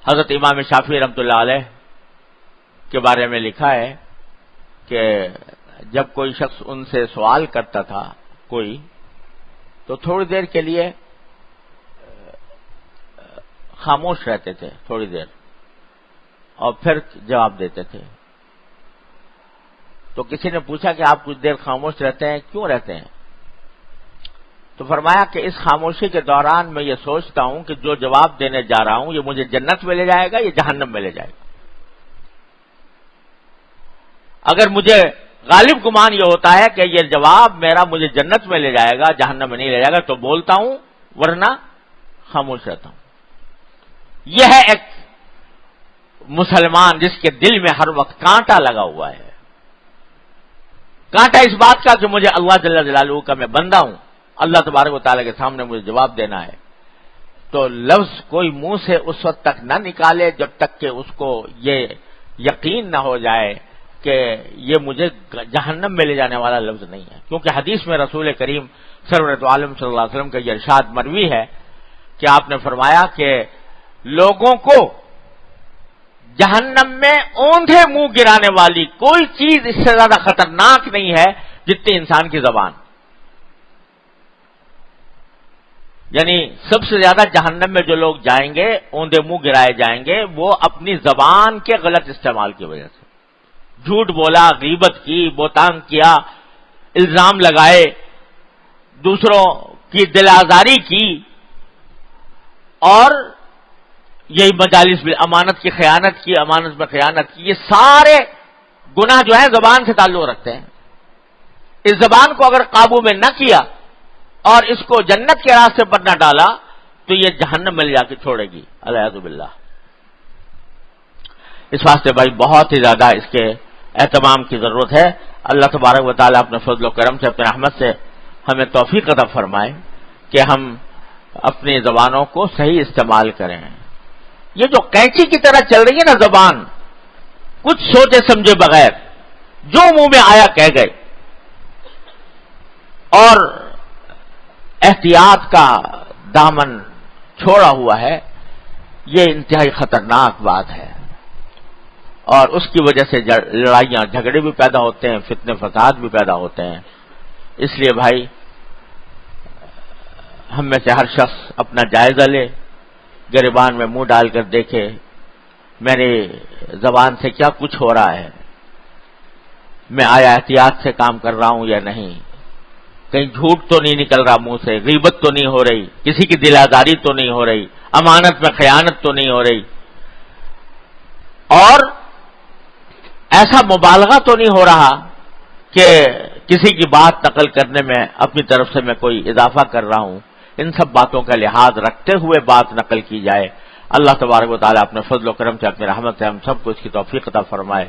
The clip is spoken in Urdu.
حضرت امام شافعی رحمۃ اللہ علیہ کے بارے میں لکھا ہے کہ جب کوئی شخص ان سے سوال کرتا تھا کوئی، تو تھوڑی دیر کے لیے خاموش رہتے تھے، تھوڑی دیر، اور پھر جواب دیتے تھے۔ تو کسی نے پوچھا کہ آپ کچھ دیر خاموش رہتے ہیں، کیوں رہتے ہیں؟ تو فرمایا کہ اس خاموشی کے دوران میں یہ سوچتا ہوں کہ جو جواب دینے جا رہا ہوں یہ مجھے جنت میں لے جائے گا یا جہنم میں لے جائے گا۔ اگر مجھے غالب گمان یہ ہوتا ہے کہ یہ جواب میرا مجھے جنت میں لے جائے گا، جہنم میں نہیں لے جائے گا، تو بولتا ہوں، ورنہ خاموش رہتا ہوں۔ یہ ہے ایک مسلمان جس کے دل میں ہر وقت کانٹا لگا ہوا ہے، کانٹا اس بات کا کہ مجھے اللہ جل جلالہ کا میں بندہ ہوں، اللہ تبارک و تعالیٰ کے سامنے مجھے جواب دینا ہے۔ تو لفظ کوئی منہ سے اس وقت تک نہ نکالے جب تک کہ اس کو یہ یقین نہ ہو جائے کہ یہ مجھے جہنم میں لے جانے والا لفظ نہیں ہے، کیونکہ حدیث میں رسول کریم سرورت عالم صلی اللہ علیہ وسلم کا یہ ارشاد مروی ہے کہ آپ نے فرمایا کہ لوگوں کو جہنم میں اوندھے منہ گرانے والی کوئی چیز اس سے زیادہ خطرناک نہیں ہے جتنی انسان کی زبان۔ یعنی سب سے زیادہ جہنم میں جو لوگ جائیں گے، اوندھے منہ گرائے جائیں گے، وہ اپنی زبان کے غلط استعمال کی وجہ سے، جھوٹ بولا، غیبت کی، بہتان کیا، الزام لگائے، دوسروں کی دل آزاری کی، اور یہی مجالس میں امانت کی خیانت کی، امانت میں خیانت کی، یہ سارے گناہ جو ہیں زبان سے تعلق رکھتے ہیں۔ اس زبان کو اگر قابو میں نہ کیا اور اس کو جنت کے راستے پر نہ ڈالا تو یہ جہنم میں لے جا کے چھوڑے گی، الیاذ باللہ۔ اس واسطے بھائی بہت ہی زیادہ اس کے اہتمام کی ضرورت ہے۔ اللہ تبارک و تعالیٰ اپنے فضل و کرم سے، اپنے رحمت سے ہمیں توفیق عطا فرمائے کہ ہم اپنی زبانوں کو صحیح استعمال کریں۔ یہ جو کینچی کی طرح چل رہی ہے نا زبان، کچھ سوچے سمجھے بغیر جو منہ میں آیا کہہ گئے، اور احتیاط کا دامن چھوڑا ہوا ہے، یہ انتہائی خطرناک بات ہے، اور اس کی وجہ سے لڑائیاں جھگڑے بھی پیدا ہوتے ہیں، فتنے فساد بھی پیدا ہوتے ہیں۔ اس لیے بھائی ہم میں سے ہر شخص اپنا جائزہ لے، گریبان میں منہ ڈال کر دیکھے میری زبان سے کیا کچھ ہو رہا ہے، میں آیا احتیاط سے کام کر رہا ہوں یا نہیں، کہیں جھوٹ تو نہیں نکل رہا منہ سے، غیبت تو نہیں ہو رہی، کسی کی دل آزاری تو نہیں ہو رہی، امانت میں خیانت تو نہیں ہو رہی، اور ایسا مبالغہ تو نہیں ہو رہا کہ کسی کی بات نقل کرنے میں اپنی طرف سے میں کوئی اضافہ کر رہا ہوں۔ ان سب باتوں کا لحاظ رکھتے ہوئے بات نقل کی جائے۔ اللہ تبارک و تعالیٰ اپنے فضل و کرم سے، اپنی رحمت سے ہم سب کو اس کی توفیق عطا فرمائے۔